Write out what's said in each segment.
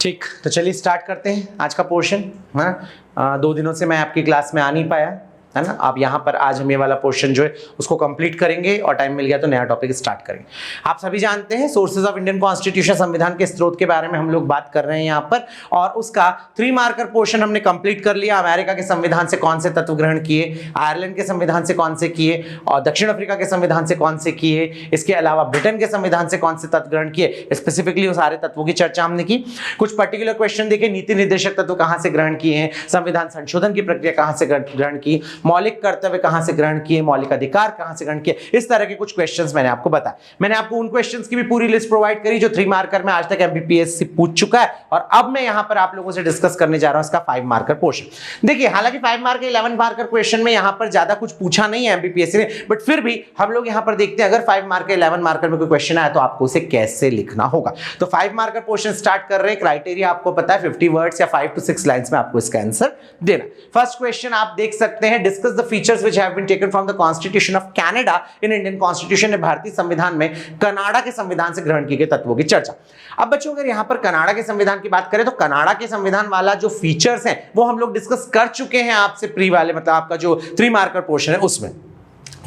ठीक, तो चलिए स्टार्ट करते हैं आज का पोर्शन। हाँ, 2 दिनों से मैं आपकी क्लास में आ नहीं पाया, है ना। आप यहाँ पर आज हम ये वाला पोर्शन जो है उसको कंप्लीट करेंगे और टाइम मिल गया तो नया टॉपिक स्टार्ट करेंगे। आप सभी जानते हैं सोर्सेज ऑफ इंडियन कॉन्स्टिट्यूशन, संविधान के स्रोत के बारे में हम लोग बात कर रहे हैं यहाँ पर, और उसका 3 मार्कर पोर्शन हमने कंप्लीट कर लिया। अमेरिका के संविधान से कौन से तत्व ग्रहण किए, आयरलैंड के संविधान से कौन से किए, और दक्षिण अफ्रीका के संविधान से कौन से किए, इसके अलावा ब्रिटेन के संविधान से कौन से तत्व ग्रहण किए। स्पेसिफिकली वो सारे तत्वों की चर्चा हमने की। कुछ पर्टिकुलर क्वेश्चन देखे, नीति निर्देशक तत्व कहां से ग्रहण किए हैं, संविधान संशोधन की प्रक्रिया कहां से ग्रहण की, मौलिक कर्तव्य कहां से ग्रहण किए, मौलिक अधिकार कहां से ग्रहण किए, इस तरह के कुछ क्वेश्चंस मैंने आपको बताया। मैंने आपको उन क्वेश्चंस की भी पूरी लिस्ट प्रोवाइड करी जो 3 मार्कर में आज तक एमपीपीएससी पूछ चुका है, और अब मैं यहां पर आप लोगों से डिस्कस करने जा रहा हूं इसका 5 मार्कर पोर्शन। देखिए, हालांकि 5 मार्कर 11 मार्कर क्वेश्चन में यहां पर ज्यादा कुछ पूछा नहीं है एमपीपीएससी ने, बट फिर भी हम लोग यहां पर देखते हैं अगर 5 मार्कर 11 मार्कर में कोई क्वेश्चन आया तो आपको उसे कैसे लिखना होगा। तो 5 मार्कर पोर्शन स्टार्ट कर रहे हैं। क्राइटेरिया आपको पता है, 50 वर्ड्स या 5 to 6 लाइंस में आपको इसका आंसर देना। फर्स्ट क्वेश्चन आप देख सकते हैं, discuss the features which have been taken from the constitution of Canada in Indian constitution. ने भारतीय संविधान में कनाडा के संविधान से ग्रहण किए गए तत्वों की चर्चा। अब बच्चों, अगर यहां पर कनाडा के संविधान की बात करें तो कनाडा के संविधान वाला जो फीचर्स हैं वो हम लोग डिस्कस कर चुके हैं आपसे प्री वाले, मतलब आपका जो 3 मार्कर पोर्शन है उसमें।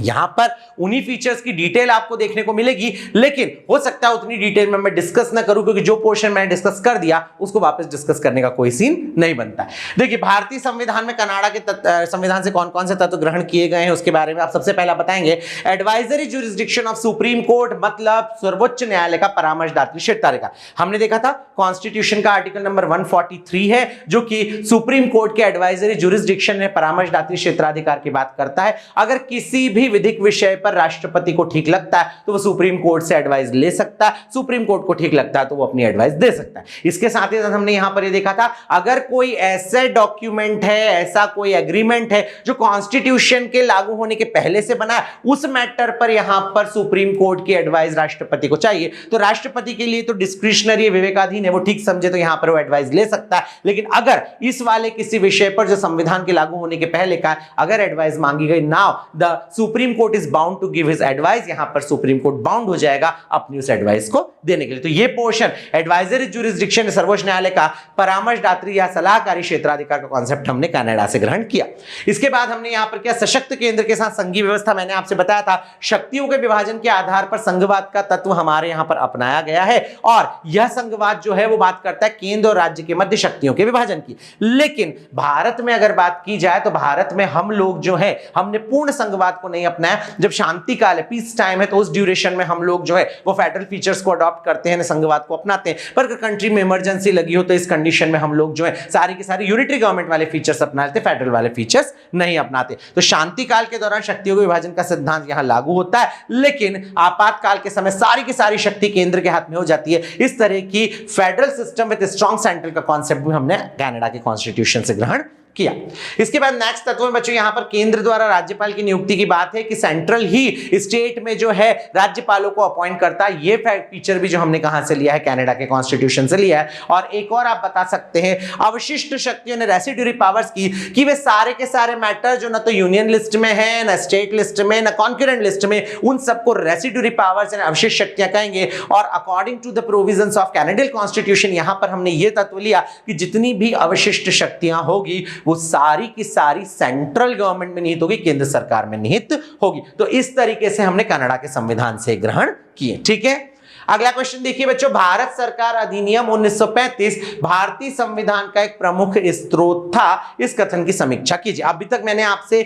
यहां पर उन्हीं फीचर्स की डिटेल आपको देखने को मिलेगी, लेकिन हो सकता है उतनी डिटेल में मैं डिस्कस ना करूं, क्योंकि जो पोर्शन मैंने डिस्कस कर दिया उसको वापस डिस्कस करने का कोई सीन नहीं बनता। देखिए, भारतीय संविधान में कनाडा के संविधान से कौन-कौन से तत्व ग्रहण किए गए हैं उसके बारे में आप सबसे पहला बताएंगे। Advisory jurisdiction of supreme court, मतलब सर्वोच्च न्यायालय का परामर्शदात्री क्षेत्राधिकार। हमने देखा था कॉन्स्टिट्यूशन का आर्टिकल नंबर 143 है जो कि सुप्रीम कोर्ट के एडवाइजरी ज्यूरिसडिक्शन में परामर्शदात्री क्षेत्राधिकार की बात करता है। अगर किसी भी विधिक विषय पर राष्ट्रपति को ठीक लगता है तो वो सुप्रीम कोर्ट से एडवाइस ले सकता है, सुप्रीम कोर्ट को ठीक लगता है तो वो अपनी एडवाइस दे सकता है। इसके साथ ही साथ हमने यहां पर ये देखा था, अगर कोई ऐसे डॉक्यूमेंट है, ऐसा कोई एग्रीमेंट है जो कॉन्स्टिट्यूशन के लागू होने के पहले से बना है, उस मैटर पर यहां पर सुप्रीम कोर्ट की एडवाइस राष्ट्रपति को चाहिए, तो राष्ट्रपति के लिए तो डिस्क्रिशनरी विवेकाधीन है, वो ठीक समझे तो यहां पर वो एडवाइस ले सकता है। लेकिन अगर इस वाले किसी विषय पर जो संविधान के लागू होने के पहले का अगर एडवाइस मांगी गई, now the supreme court is bound to give his advice, यहां पर सुप्रीम कोर्ट बाउंड हो जाएगा अपनी उस एडवाइस को देने के लिए। तो ये पोर्शन एडवाइजरी ज्यूरिसडिक्शन, सर्वोच्च न्यायालय का परामर्शदात्री या सलाहकारी क्षेत्राधिकार का कॉन्सेप्ट हमने कनाडा से ग्रहण किया। इसके बाद हमने यहां पर क्या, सशक्त केंद्र के साथ संघीय व्यवस्था। मैंने आपसे बताया था शक्तियों के विभाजन के आधार पर संघवाद का तत्व हमारे यहां पर अपनाया गया है, और यह संघवाद जो है वो बात करता है केंद्र और राज्य के मध्य शक्तियों के विभाजन की। लेकिन भारत में अगर बात की जाए तो भारत में हम लोग जो है हमने पूर्ण संघवाद को नहीं अपनाया। जब शांति काल है, पीस टाइम है, तो उस ड्यूरेशन में हम लोग जो है वो फेडरल फीचर्स को अडॉप्ट करते हैं, संघवाद को अपनाते हैं। पर अगर कंट्री में इमरजेंसी लगी हो तो इस कंडीशन में हम लोग जो है सारी की सारी यूनिटरी गवर्नमेंट वाले फीचर्स अपना लेते, फेडरल वाले फीचर्स नहीं अपनाते। तो शांति काल के दौरान शक्तियों के विभाजन का सिद्धांत यहां लागू होता है, लेकिन आपातकाल के समय सारी की सारी शक्ति केंद्र के हाथ में हो जाती है। इस तरह की federal system with strong central का कॉन्सेप्ट भी हमने कनाडा के कॉन्स्टिट्यूशन से ग्रहण किया। इसके बाद नेक्स्ट तत्व में बच्चों यहां पर केंद्र द्वारा राज्यपाल की नियुक्ति की बात है कि सेंट्रल ही स्टेट में जो है राज्यपालों को अपॉइंट करता है। ये फीचर भी जो हमने कहां से लिया है, कनाडा के कॉन्स्टिट्यूशन से लिया है। और एक और आप बता सकते हैं, अवशिष्ट शक्तियों ने रेसिड्यूरी पावर्स की कि वे सारे के सारे मैटर जो ना तो यूनियन लिस्ट में है, ना स्टेट लिस्ट में, ना कॉन्करेंट लिस्ट में, उन सबको रेसिड्यूरी पावर्स यानी अवशिष्ट शक्तियां कहेंगे। और according to the provisions of Canadian constitution, यहां पर हमने ये तत्व लिया कि जितनी भी अवशिष्ट शक्तियां होगी वो सारी की सारी सेंट्रल गवर्नमेंट में निहित होगी, केंद्र सरकार में निहित होगी। तो इस तरीके से हमने कनाडा के संविधान से ग्रहण किए। ठीक है, अगला क्वेश्चन देखिए बच्चों, भारत सरकार अधिनियम 1935 भारतीय संविधान का एक प्रमुख स्रोत था, इस कथन की समीक्षा कीजिए। अभी तक मैंने आपसे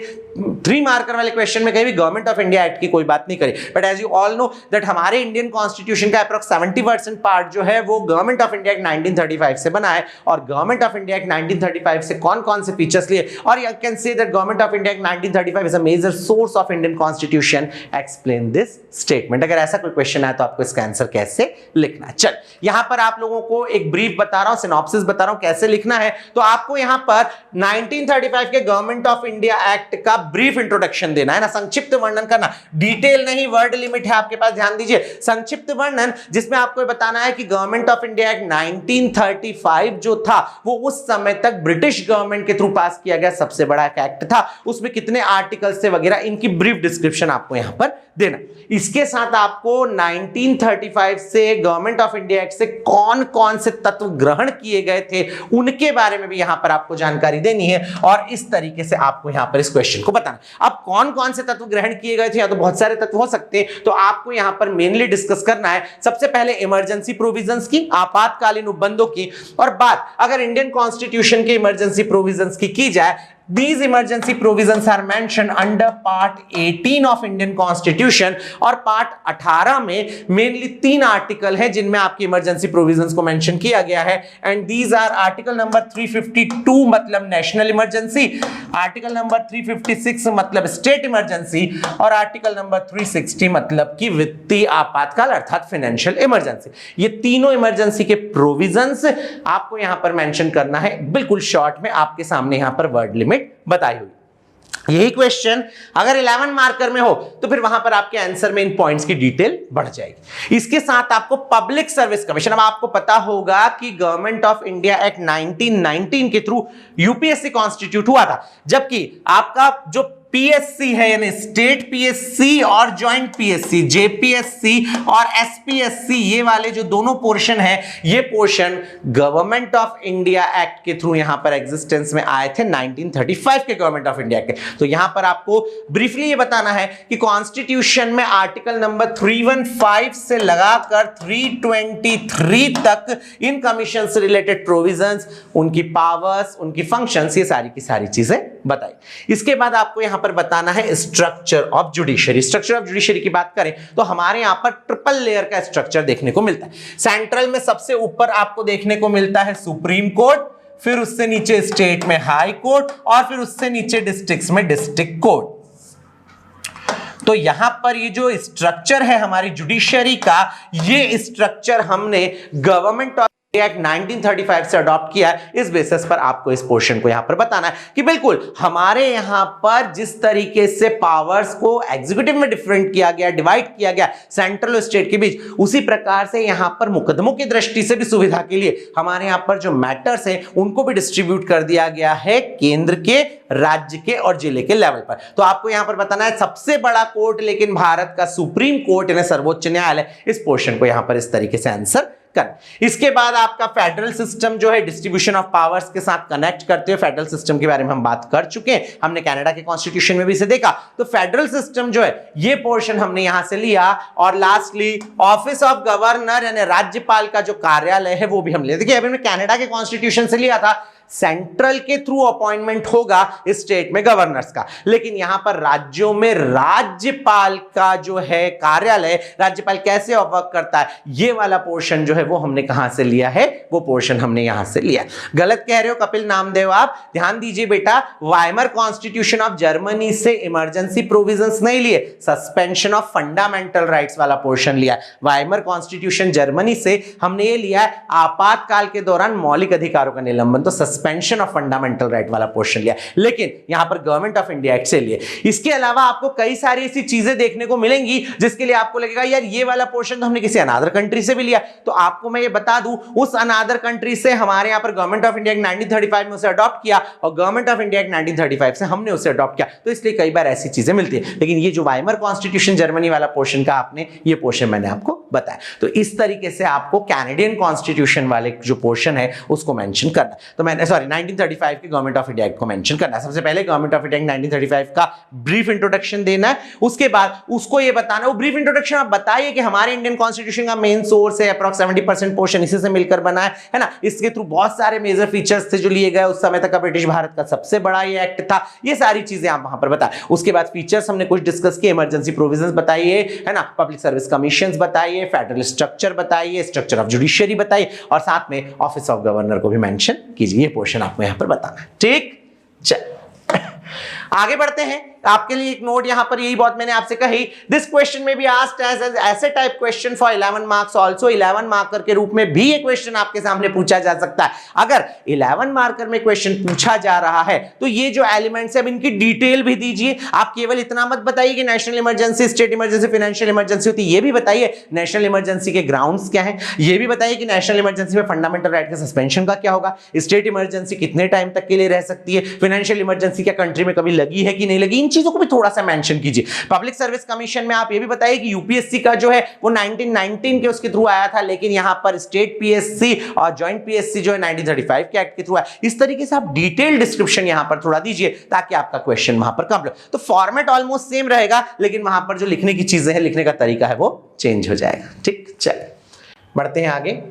3 मार्कर वाले क्वेश्चन में कहीं भी गवर्नमेंट ऑफ इंडिया एक्ट की कोई बात नहीं करी, but as you all know that हमारे इंडियन कॉन्स्टिट्यूशन का अप्रॉक्स 70% पार्ट जो है वो गवर्नमेंट ऑफ इंडिया एक्ट 1935 से बना है। और गवर्नमेंट ऑफ इंडिया एक्ट 1935 से कौन कौन से फीचर्स लिए, और you can say that government of India act 1935 is a major source of Indian constitution, explain this statement. अगर ऐसा कोई क्वेश्चन है तो आपको इसका आंसर कैसे लिखना है। चल, यहां पर आप लोगों को एक ब्रीफ बता रहा हूं, सिनॉप्सिस बता रहा हूं कैसे लिखना है। तो आपको यहां पर 1935 के गवर्नमेंट ऑफ इंडिया एक्ट का ब्रीफ इंट्रोडक्शन देना है ना, संक्षिप्त वर्णन करना, डिटेल नहीं, वर्ड लिमिट है आपके पास, ध्यान दीजिए। संक्षिप्त वर्णन जिसमें आपको बताना है कि गवर्नमेंट ऑफ इंडिया एक्ट 1935 जो था वो उस समय तक ब्रिटिश गवर्नमेंट के थ्रू पास किया गया सबसे बड़ा एक्ट था। उसमें कितने आर्टिकल्स थे वगैरह, इनकी ब्रीफ डिस्क्रिप्शन आपको यहां पर देना। इसके साथ आपको 1935 1935 से गवर्नमेंट ऑफ इंडिया एक्ट से कौन कौन से तत्व ग्रहण किए गए थे उनके बारे में भी यहां पर आपको जानकारी देनी है और इस तरीके से आपको यहां पर इस क्वेश्चन को बताना। अब कौन कौन से तत्व ग्रहण किए गए थे, या तो बहुत सारे तत्व हो सकते हैं, तो आपको यहां पर मेनली डिस्कस करना है सबसे पहले इमरजेंसी प्रोविजंस की, आपातकालीन उपबंधों की, और बात अगर इंडियन कॉन्स्टिट्यूशन के इमरजेंसी प्रोविजंस की जाए, These emergency provisions are mentioned under part 18 of Indian Constitution और part 18 में मेनली 3 आर्टिकल है जिनमें आपकी इमरजेंसी प्रोविजंस को मेंशन किया गया है and these are article number 352 मतलब नेशनल इमरजेंसी, आर्टिकल नंबर 356 मतलब स्टेट इमरजेंसी और आर्टिकल नंबर 360 मतलब की वित्तीय आपातकाल अर्थात फाइनेंशियल इमरजेंसी। ये तीनों इमरजेंसी के प्रोविजंस आपको यहां पर मेंशन करना है, बिल्कुल शॉर्ट में आपके सामने यहां पर वर्ड लिमिट बताई हुई। यही क्वेश्चन अगर 11 मार्कर में हो तो फिर वहां पर आपके आंसर में इन पॉइंट्स की डिटेल बढ़ जाएगी। इसके साथ आपको पब्लिक सर्विस कमीशन, अब आपको पता होगा कि गवर्नमेंट ऑफ इंडिया एक्ट 1919 के थ्रू यूपीएससी कॉन्स्टिट्यूट हुआ था, जबकि आपका जो पीएससी है यानी स्टेट पीएससी और जॉइंट पीएससी, जेपीएससी और एसपीएससी, ये वाले जो दोनों पोर्शन है, ये portion government of India act के थ्रू यहां पर एग्जिस्टेंस में आए थे 1935 के गवर्नमेंट ऑफ इंडिया के। तो यहां पर आपको ब्रीफली ये बताना है कि कॉन्स्टिट्यूशन में आर्टिकल नंबर 315 से लगाकर 323 तक इन कमीशन से रिलेटेड प्रोविजंस, उनकी पावर्स, उनकी फंक्शंस, ये सारी की सारी चीजें बताई। इसके बाद आपको यहां पर बताना है structure of judiciary. Structure of judiciary की बात करें तो हमारे यहां पर ट्रिपल लेयर का स्ट्रक्चर देखने को मिलता है। सेंट्रल में सबसे ऊपर आपको देखने को मिलता है सुप्रीम कोर्ट, फिर उससे नीचे स्टेट में हाई कोर्ट और फिर उससे नीचे डिस्ट्रिक्ट्स में डिस्ट्रिक्ट कोर्ट। तो यहां पर ये जो स्ट्रक्चर है हमारी जुडिशरी का, ये स्ट्रक्चर हमने गवर्नमेंट ऑफ एक्ट 1935 से अडॉप्ट किया है। इस बेसिस पर आपको इस पोर्शन को यहां पर बताना है कि बिल्कुल हमारे यहां पर जिस तरीके से पावर्स को एग्जीक्यूटिव में डिफरेंट किया गया, डिवाइड किया गया सेंट्रल और स्टेट के बीच, उसी प्रकार से यहां पर मुकदमों की दृष्टि से भी सुविधा के लिए हमारे यहां पर जो मैटर्स है उनको भी डिस्ट्रीब्यूट कर दिया गया है केंद्र के, राज्य के और जिले के लेवल पर। तो आपको यहां पर बताना है सबसे बड़ा कोर्ट लेकिन भारत का सुप्रीम कोर्ट यानी सर्वोच्च न्यायालय। इस पोर्शन को यहां पर इस तरीके से आंसर कर। इसके बाद आपका फेडरल सिस्टम जो है डिस्ट्रीब्यूशन ऑफ पावर्स के साथ कनेक्ट करते हुए फेडरल सिस्टम के बारे में हम बात कर चुके हैं, हमने कनाडा के कॉन्स्टिट्यूशन में भी इसे देखा। तो फेडरल सिस्टम जो है ये पोर्शन हमने यहां से लिया और लास्टली ऑफिस ऑफ गवर्नर यानी राज्यपाल का जो कार्यालय है वो भी हम ले। देखिए अभी हमने कनाडा के कॉन्स्टिट्यूशन से लिया था, सेंट्रल के थ्रू अपॉइंटमेंट होगा स्टेट में गवर्नर्स का, लेकिन यहां पर राज्यों में राज्यपाल का जो है कार्यालय, राज्यपाल कैसे वर्क करता है, ये वाला पोर्शन जो है वो हमने कहां से लिया है, वो पोर्शन हमने यहां से लिया। गलत कह रहे हो कपिल नामदेव आप, ध्यान दीजिए बेटा, वाइमर कॉन्स्टिट्यूशन ऑफ जर्मनी से इमरजेंसी प्रोविजंस नहीं लिए, सस्पेंशन ऑफ फंडामेंटल राइट्स वाला पोर्शन लिया। वाइमर कॉन्स्टिट्यूशन जर्मनी से हमने ये लिया आपातकाल के दौरान मौलिक अधिकारों का निलंबन, तो सस्पेंशन ऑफ फंडामेंटल राइट वाला पोर्शन लिया, लेकिन यहां पर गवर्नमेंट ऑफ इंडिया एक्ट से लिए। इसके अलावा आपको कई सारी ऐसी चीजें देखने को मिलेंगी जिसके लिए आपको लगेगा यार ये वाला पोर्शन तो हमने किसी अनादर कंट्री से भी लिया। तो आपको मैं ये बता दूं उस अनादर कंट्री से हमारे यहां पर गवर्नमेंट ऑफ इंडिया 1935 में उसे अडॉप्ट किया और गवर्नमेंट ऑफ इंडिया 1935 से हमने उसे अडॉप्ट किया, तो इसलिए कई बार ऐसी चीजें मिलती है। लेकिन ये जो वाइमर कॉन्स्टिट्यूशन जर्मनी वाला पोर्शन का आपने ये पोर्शन मैंने आपको बताया, तो इस तरीके से आपको कैनेडियन कॉन्स्टिट्यूशन वाले जो पोर्शन है उसको मेंशन करना। तो मैंने 1935 के गवर्नमेंट ऑफ इंडिया एक्ट को मेंशन करना है। सबसे पहले गवर्नमेंट ऑफ इंडिया 1935 का ब्रीफ इंट्रोडक्शन देना है, उसके बाद उसको ये बताना, वो ब्रीफ इंट्रोडक्शन आप बताइए कि हमारे इंडियन कॉन्स्टिट्यूशन का मेन सोर्स है, अप्रॉक्स 70% पोर्शन इसी से मिलकर बना है ना। इसके थ्रू बहुत सारे मेजर फीचर्स थे जो लिए गए, उस समय तक का ब्रिटिश भारत का सबसे बड़ा ये एक्ट था। ये सारी चीजें आप वहां पर बताएं। उसके बाद फीचर्स हमने कुछ डिस्कस किए, इमरजेंसी प्रोविजंस बताइए, है ना, पब्लिक सर्विस कमीशंस बताइए, फेडरल स्ट्रक्चर बताइए, स्ट्रक्चर ऑफ जुडिशरी बताइए और साथ में ऑफिस ऑफ गवर्नर को भी मेंशन कीजिए। ये पोर्शन आपको यहां पर बताना है, ठीक। चल आगे बढ़ते हैं। आपके लिए एक नोट यहां पर यही बात मैंने आपसे कही, दिस क्वेश्चन में बी आस्क्ड एज ऐसे type question for 11 marks also. 11 marker के रूप में भी ये क्वेश्चन आपके सामने पूछा जा सकता है। अगर 11 मार्कर में क्वेश्चन पूछा जा रहा है तो ये जो एलिमेंट्स है अब इनकी डिटेल भी दीजिए। आप केवल इतना मत बताइए कि national emergency, state emergency, financial emergency होती है, ये भी बताइए नेशनल इमरजेंसी के ग्राउंड्स क्या है, ये भी बताइए कि नेशनल इमरजेंसी में फंडामेंटल राइट के सस्पेंशन का क्या होगा, स्टेट इमरजेंसी कितने टाइम तक के लिए रह सकती है, फाइनेंशियल इमरजेंसी क्या कंट्री में कभी लगी है कि नहीं लगी, इन चीजों को भी थोड़ा सा मेंशन कीजिए। पब्लिक सर्विस कमीशन में आप ये भी बताइए कि यूपीएससी का जो है वो 1919 के उसके थ्रू आया था, लेकिन यहां पर स्टेट पीएससी और जॉइंट पीएससी जो है 1935 के एक्ट के थ्रू आया। इस तरीके से आप डिटेल डिस्क्रिप्शन यहां पर थोड़ा दीजिए ताकि आपका क्वेश्चन वहां पर कंप्लीट, तो फॉर्मेट ऑलमोस्ट सेम रहेगा, लेकिन वहां पर जो लिखने की चीजें हैं, लिखने का तरीका है वो चेंज हो जाएगा। ठीक, चलिए बढ़ते हैं आगे।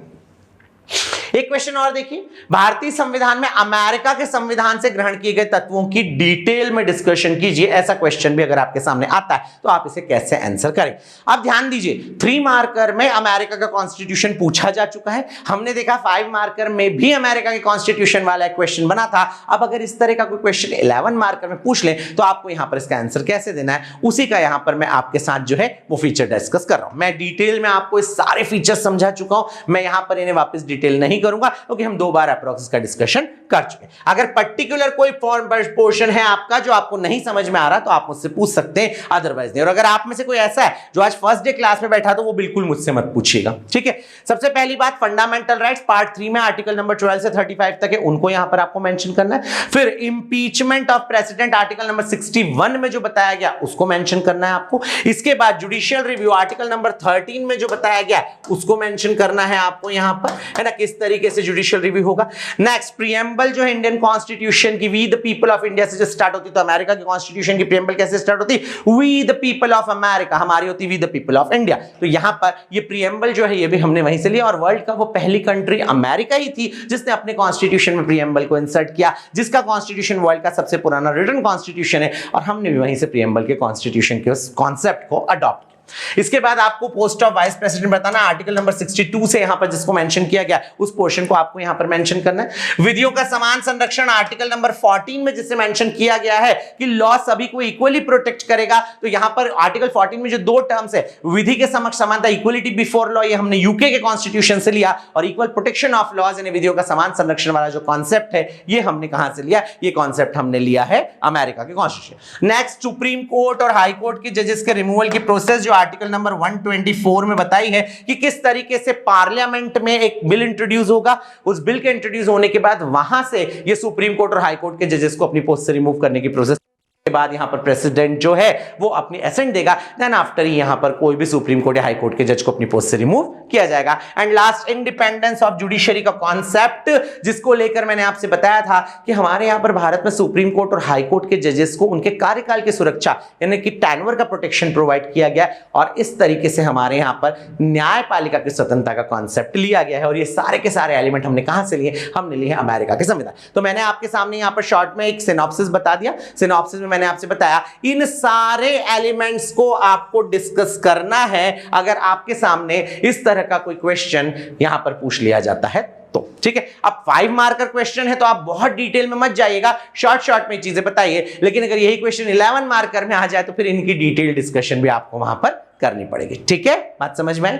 एक क्वेश्चन और देखिए, भारतीय संविधान में अमेरिका के संविधान से ग्रहण किए गए तत्वों की डिटेल में डिस्कशन कीजिए। ऐसा क्वेश्चन भी अगर आपके सामने आता है तो आप इसे कैसे आंसर करें। आप ध्यान दीजिए, 3 मार्कर में अमेरिका का कॉन्स्टिट्यूशन पूछा जा चुका है। हमने देखा 5 मार्कर में भी अमेरिका के कॉन्स्टिट्यूशन वाला एक क्वेश्चन बना था। अब अगर इस तरह का कोई क्वेश्चन 11 मार्कर में पूछ ले तो आपको यहां पर इसका आंसर कैसे देना है, उसी का यहां पर मैं आपके साथ जो है वो फीचर डिस्कस कर रहा हूं। मैं डिटेल में आपको इस सारे फीचर समझा चुका हूं, मैं यहां पर इन्हें वापस डिटेल नहीं करूंगा क्योंकि हम 2 बार अप्रॉक्स का डिस्कशन कर चुके हैं। अगर पर्टिकुलर कोई पोर्शन है आपका जो आपको नहीं समझ में आ रहा तो आप मुझसे पूछ सकते हैं, अदरवाइज नहीं। और अगर आप में से कोई ऐसा है जो आज फर्स्ट डे क्लास में बैठा तो वो बिल्कुल मुझसे मत पूछिएगा, ठीक है। सबसे पहली बात, फंडामेंटल राइट्स पार्ट 3 में आर्टिकल नंबर 12 से 35 तक है, उनको यहां पर आपको मेंशन करना है। फिर impeachment of president article number 61 में जो बताया गया उसको मेंशन करना है आपको। इसके बाद जुडिशियल रिव्यू आर्टिकल नंबर 13 में जो बताया गया उसको मेंशन करना है आपको यहां पर, है ना, किस तरीके से जुडिशियल रिव्यू होगा। नेक्स्ट, प्रीएम्बल जो है इंडियन कॉन्स्टिट्यूशन की, we the people of India से जो स्टार्ट होती, तो अमेरिका की कॉन्स्टिट्यूशन की प्रीएम्बल कैसे स्टार्ट होती, we the people of America, हमारी होती we the people of India. तो यहां पर ये प्रीएम्बल जो है ये भी हमने वहीं से लिया, और वर्ल्ड का वो पहली कंट्री अमेरिका ही थी जिसने अपने कॉन्स्टिट्यूशन में प्रीएम्बल को इंसर्ट किया, जिसका कॉन्स्टिट्यूशन वर्ल्ड का सबसे पुराना रिटन कॉन्स्टिट्यूशन है, और हमने भी वहीं से प्रीएम्बल के कॉन्स्टिट्यूशन के उस कॉन्सेप्ट को अडॉप्ट किया। इसके बाद आपको पोस्ट ऑफ वाइस प्रेसिडेंट बताना, आर्टिकल नंबर 62 से यहां पर जिसको मेंशन किया गया उस पोर्शन को आपको यहां पर मेंशन करना है। विधियों का समान संरक्षण आर्टिकल नंबर 14 में जिसे मेंशन किया गया है कि लॉ सभी को इक्वली प्रोटेक्ट करेगा, तो यहां पर आर्टिकल 14 में जो 2 टर्म्स है, विधि के समक्ष समानता, इक्वलिटी बिफोर लॉ, ये हमने यूके के कॉन्स्टिट्यूशन से लिया, और इक्वल प्रोटेक्शन ऑफ लॉज यानी विधियों का समान संरक्षण वाला जो कॉन्सेप्ट है ये हमने कहां से लिया, ये कॉन्सेप्ट हमने लिया है अमेरिका के कॉन्स्टिट्यूशन। नेक्स्ट, सुप्रीम कोर्ट और हाई कोर्ट के जजेस के रिमूवल की प्रोसेस जो आर्टिकल नंबर 124 में बताई है कि किस तरीके से पार्लियामेंट में एक बिल इंट्रोड्यूस होगा, उस बिल के इंट्रोड्यूस होने के बाद वहां से ये सुप्रीम कोर्ट और हाई कोर्ट के जजेस को अपनी पोस्ट से रिमूव करने की प्रोसेस के बाद यहां पर प्रेसिडेंट जो है वो अपनी एसेंट देगा, देन आफ्टर यहां पर कोई भी सुप्रीम कोर्ट या हाई कोर्ट के जज को अपनी पोस्ट से रिमूव किया जाएगा। And last, independence of judiciary का कॉन्सेप्ट, जिसको लेकर मैंने आपसे बताया था कि हमारे यहां पर भारत में सुप्रीम कोर्ट और हाई कोर्ट के जजेस को उनके कार्यकाल की सुरक्षा यानी कि टेन्योर का प्रोटेक्शन प्रोवाइड किया गया, और इस तरीके से हमारे यहां पर न्यायपालिका की स्वतंत्रता का कॉन्सेप्ट लिया गया है। और ये सारे के सारे एलिमेंट हमने कहां से लिए, हमने लिए अमेरिका के संविधान। तो मैंने आपके सामने यहां पर शॉर्ट में एक सिनॉप्सिस बता दिया। सिनॉप्सिस में मैंने आपसे बताया इन सारे एलिमेंट्स को आपको डिस्कस करना है अगर आपके सामने इस तरह का कोई क्वेश्चन यहां पर पूछ लिया जाता है तो, ठीक है। अब 5 मार्कर क्वेश्चन है तो आप बहुत डिटेल में मत जाइएगा, शॉर्ट में चीजें बताइए, लेकिन अगर यही क्वेश्चन 11 मार्कर में आ जाए तो फिर इनकी डिटेल डिस्कशन भी आपको वहां पर करनी पड़ेगी, ठीक है। बात समझ में आई?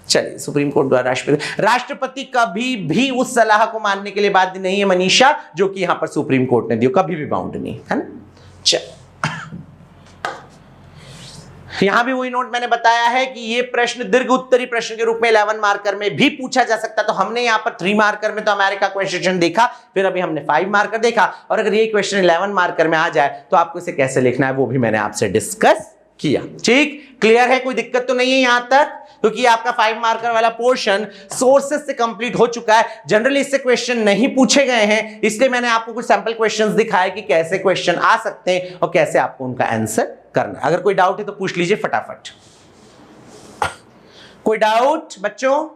चलिए, सुप्रीम कोर्ट द्वारा राष्ट्रपति कभी भी उस सलाह को मानने के लिए बाध्य नहीं है मनीषा जो कि यहां पर सुप्रीम कोर्ट ने दी, कभी भी बाउंड नहीं है ना। चल, यहां भी वही नोट मैंने बताया है कि ये प्रश्न दीर्घ उत्तरी प्रश्न के रूप में 11 मार्कर में भी पूछा जा सकता है। तो हमने यहां पर 3 मार्कर में तो अमेरिका क्वेश्चन देखा, फिर अभी हमने 5 मार्कर देखा, और अगर ये क्वेश्चन 11 मार्कर में आ जाए तो आपको इसे कैसे लिखना है वो भी मैंने आपसे डिस्कस किया। ठीक, क्लियर है? कोई दिक्कत तो नहीं है यहां तक? क्योंकि आपका 5 मार्कर वाला पोर्शन सोर्सेस से कंप्लीट हो चुका है। जनरली इससे क्वेश्चन नहीं पूछे गए हैं, इसलिए मैंने आपको कुछ सैंपल क्वेश्चंस दिखाए कि कैसे क्वेश्चन आ सकते हैं और कैसे आपको उनका आंसर करना है। अगर कोई डाउट है तो पूछ लीजिए फटाफट। कोई डाउट बच्चों?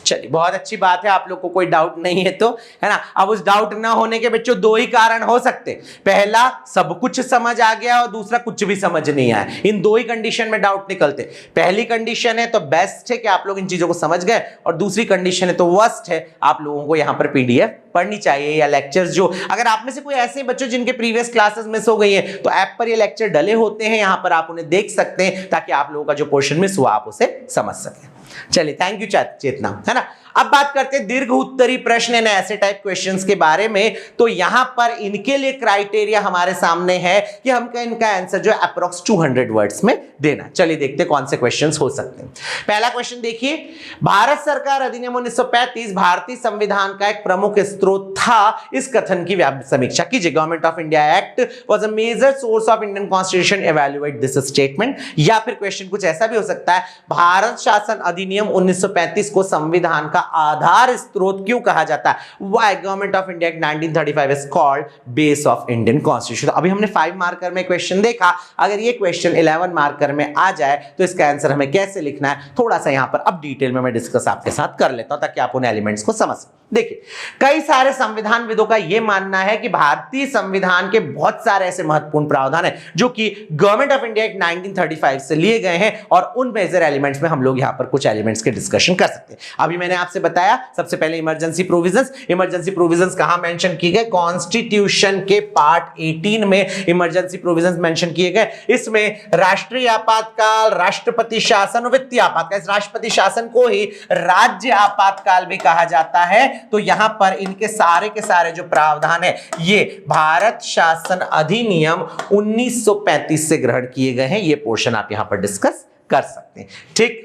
चलिए, बहुत अच्छी बात है, आप लोग को कोई डाउट नहीं है तो, है ना। अब उस डाउट ना होने के बच्चों 2 ही कारण हो सकते, पहला सब कुछ समझ आ गया और दूसरा कुछ भी समझ नहीं आया। इन 2 ही कंडीशन में डाउट निकलते। पहली कंडीशन है तो बेस्ट है कि आप लोग इन चीजों को समझ गए, और दूसरी कंडीशन है तो वर्स्ट है, आप लोगों को यहां पर पीडीएफ पढ़नी चाहिए या लेक्चर्स जो, अगर आप में से कोई ऐसे बच्चों जिनके प्रीवियस क्लासेस मिस हो गई है तो ऐप पर ये लेक्चर डले होते हैं, यहां पर आप उन्हें देख सकते हैं ताकि आप लोगों का जो पोर्शन मिस हुआ आप उसे समझ सकें। चलिए, थैंक यू चेतना, है ना। अब बात करते हैं दीर्घ उत्तरी प्रश्न यानी ऐसे टाइप क्वेश्चंस के बारे में। तो यहां पर इनके लिए क्राइटेरिया हमारे सामने है कि हमको इनका आंसर जो है अप्रोक्स 200 वर्ड्स में देना। चलिए देखते हैं कौन से क्वेश्चंस हो सकते हैं। पहला क्वेश्चन देखिए, भारत सरकार अधिनियम 1935 भारतीय संविधान का एक प्रमुख स्रोत था, इस कथन की समीक्षा कीजिए। Government of India act was a major source of Indian constitution, evaluate this statement. या फिर क्वेश्चन कुछ ऐसा भी हो सकता है, भारत शासन अधिनियम 1935 को संविधान का आधार स्रोत क्यों कहा जाता है? Why government of India act 1935 is called base of Indian constitution. अभी हमने 5 मार्कर में क्वेश्चन देखा, अगर ये क्वेश्चन 11 मार्कर में आ जाए तो इसका आंसर हमें कैसे लिखना है थोड़ा सा यहां पर अब डिटेल में मैं डिस्कस आपके साथ कर लेता हूं ताकि आप उन एलिमेंट्स को समझ सकें। देखिए, कई सारे संविधान विदों का यह मानना है कि भारतीय संविधान के बहुत सारे ऐसे महत्वपूर्ण प्रावधान हैं जो कि गवर्नमेंट ऑफ इंडिया एक्ट 1935 से लिए गए हैं और उन मेजर एलिमेंट्स में हम लोग यहां पर कुछ एलिमेंट्स के डिस्कशन कर सकते हैं। अभी मैंने आपसे बताया सबसे पहले इमरजेंसी प्रोविजंस। इमरजेंसी प्रोविजंस कहां मेंशन किए गए? कॉन्स्टिट्यूशन के पार्ट 18 में इमरजेंसी प्रोविजंस मेंशन किए गए। इसमें राष्ट्रीय आपातकाल, राष्ट्रपति शासन और वित्तीय आपातकाल, इस राष्ट्रपति शासन को ही राज्य आपातकाल भी कहा जाता है। तो यहां पर इनके सारे के सारे जो प्रावधान है ये भारत शासन अधिनियम 1935 से ग्रहण किए गए हैं। ये पोर्शन आप यहां पर डिस्कस कर सकते हैं। ठीक,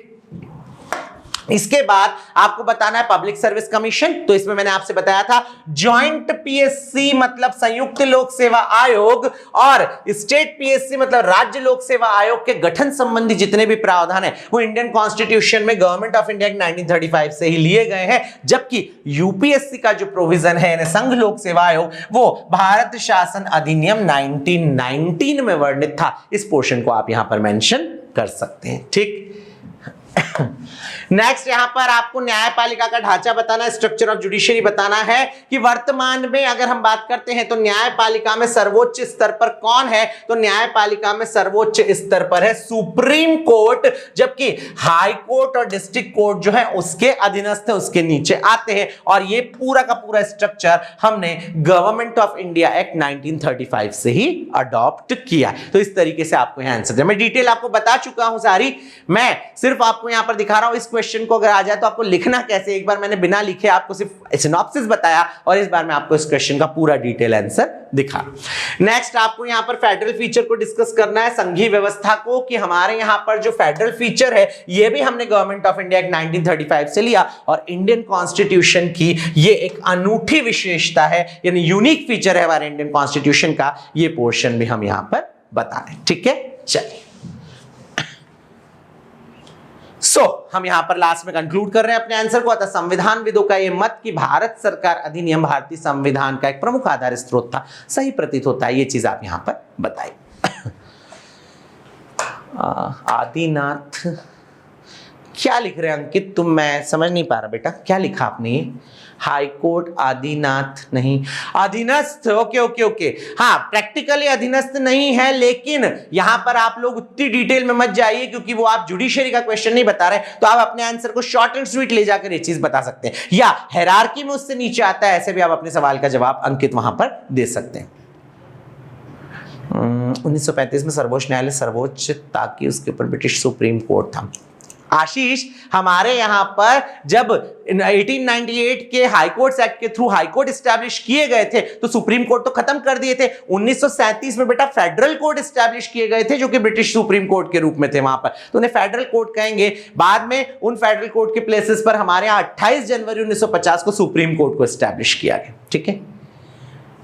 इसके बाद आपको बताना है पब्लिक सर्विस कमीशन। तो इसमें मैंने आपसे बताया था जॉइंट पीएससी मतलब संयुक्त लोक सेवा आयोग और स्टेट पीएससी मतलब राज्य लोक सेवा आयोग के गठन संबंधी जितने भी प्रावधान है वो इंडियन कॉन्स्टिट्यूशन में गवर्नमेंट ऑफ इंडिया 1935 से ही लिए गए हैं। जबकि यूपीएससी का जो प्रोविजन है संघ लोक सेवा आयोग वो भारत शासन अधिनियम 1919 में वर्णित था। इस पोर्शन को आप यहां पर मेंशन कर सकते हैं। ठीक, नेक्स्ट यहां पर आपको न्यायपालिका का ढांचा बताना है, स्ट्रक्चर ऑफ जुडिशरी बताना है कि वर्तमान में अगर हम बात करते हैं तो न्यायपालिका में सर्वोच्च स्तर पर कौन है? तो न्यायपालिका में सर्वोच्च स्तर पर है सुप्रीम कोर्ट, जबकि हाई कोर्ट और डिस्ट्रिक्ट कोर्ट जो है उसके अधीनस्थ है, उसके नीचे आते हैं। और ये पूरा का पूरा स्ट्रक्चर हमने गवर्नमेंट ऑफ इंडिया एक्ट 1935 से ही अडॉप्ट किया। तो इस तरीके से आपको यहां आंसर, मैं डिटेल आपको बता चुका हूं सारी, मैं सिर्फ आपको यहां पर दिखा रहा हूं। इस क्वेश्चन को अगर आ जाए तो आपको लिखना कैसे, एक बार मैंने बिना लिखे आपको सिर्फ सिनॉप्सिस बताया और इस बार मैं आपको इस क्वेश्चन का पूरा डिटेल आंसर दिखा। नेक्स्ट आपको यहां पर फेडरल फीचर को डिस्कस करना है, संघीय व्यवस्था को, कि हमारे यहां पर जो फेडरल फीचर है ये भी हमने गवर्नमेंट ऑफ इंडिया एक्ट 1935 से लिया और इंडियन कॉन्स्टिट्यूशन की ये एक अनूठी विशेषता है, यानी यूनिक फीचर है हमारे इंडियन कॉन्स्टिट्यूशन का। ये पोर्शन भी हम यहां पर बता रहे हैं। ठीक है, चलिए हम यहां पर लास्ट में कंक्लूड कर रहे हैं अपने आंसर को। अतः संविधान विदों का यह मत कि भारत सरकार अधिनियम भारतीय संविधान का एक प्रमुख आधार स्रोत था सही प्रतीत होता है। ये चीज आप यहां पर बताइए। आदिनाथ क्या लिख रहे हैं अंकित तुम? मैं समझ नहीं पा रहा बेटा, क्या लिखा आपने? ये हाई कोर्ट आदिनाथ नहीं, अधीनस्थ। ओके ओके ओके, हाँ प्रैक्टिकली अधीनस्थ नहीं है, लेकिन यहां पर आप लोग उतनी डिटेल में मत जाइए क्योंकि वो आप जुडिशरी का क्वेश्चन नहीं बता रहे, तो आप अपने आंसर को शॉर्ट एंड स्वीट ले जाकर ये चीज बता सकते हैं। या हायरार्की में उससे नीचे आता है, ऐसे भी आप अपने सवाल का जवाब अंकित वहां पर दे सकते हैं। 1935 में सर्वोच्च न्यायालय सर्वोच्च ताकि उसके ऊपर ब्रिटिश सुप्रीम कोर्ट था। आशीष, हमारे यहां पर जब 1898 के हाई कोर्ट एक्ट के थ्रू हाई कोर्ट एस्टैब्लिश किए गए थे तो सुप्रीम कोर्ट तो खत्म कर दिए थे। 1937 में बेटा फेडरल कोर्ट एस्टैब्लिश किए गए थे जो कि ब्रिटिश सुप्रीम कोर्ट के रूप में थे वहां पर, तो उन्हें फेडरल कोर्ट कहेंगे। बाद में उन फेडरल कोर्ट के प्लेसेस पर हमारे यहां 28 जनवरी 1950 को सुप्रीम कोर्ट को एस्टैब्लिश किया गया। ठीक है,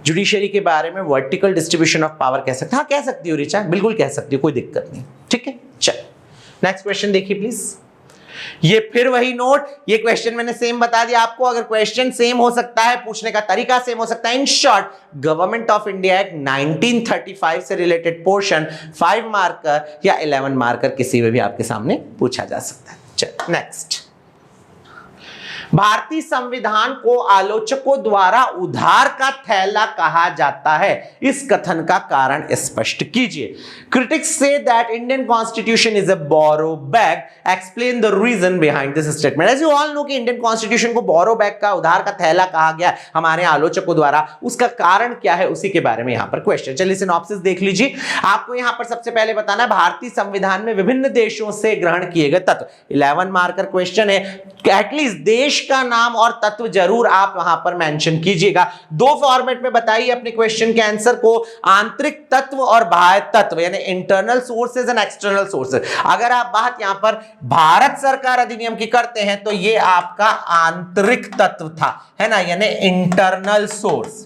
जुडिशरी के बारे में वर्टिकल डिस्ट्रीब्यूशन ऑफ पावर कह सकते, हाँ कह सकती हो रिचा, बिल्कुल कह सकती हो, कोई दिक्कत नहीं। ठीक है, चल नेक्स्ट क्वेश्चन देखिए प्लीज। ये फिर वही नोट, ये क्वेश्चन मैंने सेम बता दिया आपको। अगर क्वेश्चन सेम हो सकता है, पूछने का तरीका सेम हो सकता है। In short, government of India act 1935 से रिलेटेड पोर्शन 5 मार्कर या 11 मार्कर किसी में भी आपके सामने पूछा जा सकता है। चल नेक्स्ट, भारतीय संविधान को आलोचकों द्वारा उधार का थैला कहा जाता है, इस कथन का कारण स्पष्ट कीजिए। Critics say that Indian constitution is a borrow bag, explain the reason behind this statement. As you all know कि इंडियन कॉन्स्टिट्यूशन को बोरो बैग का, उधार का थैला कहा गया हमारे आलोचकों द्वारा, उसका कारण क्या है उसी के बारे में यहां पर क्वेश्चन। चलिए सिनॉप्सिस देख लीजिए। आपको यहां पर सबसे पहले बताना है भारतीय संविधान में विभिन्न देशों से ग्रहण किए गए तत्व। 11 मार्कर क्वेश्चन है, एटलीस्ट देश देश का नाम और तत्व जरूर आप वहां पर मेंशन कीजिएगा। दो फॉर्मेट में बताइए अपने क्वेश्चन के आंसर को, आंतरिक तत्व और बाह्य तत्व, यानी internal sources and external sources. अगर आप बात यहां पर भारत सरकार अधिनियम की करते हैं तो ये आपका आंतरिक तत्व था, है ना, यानी इंटरनल सोर्स।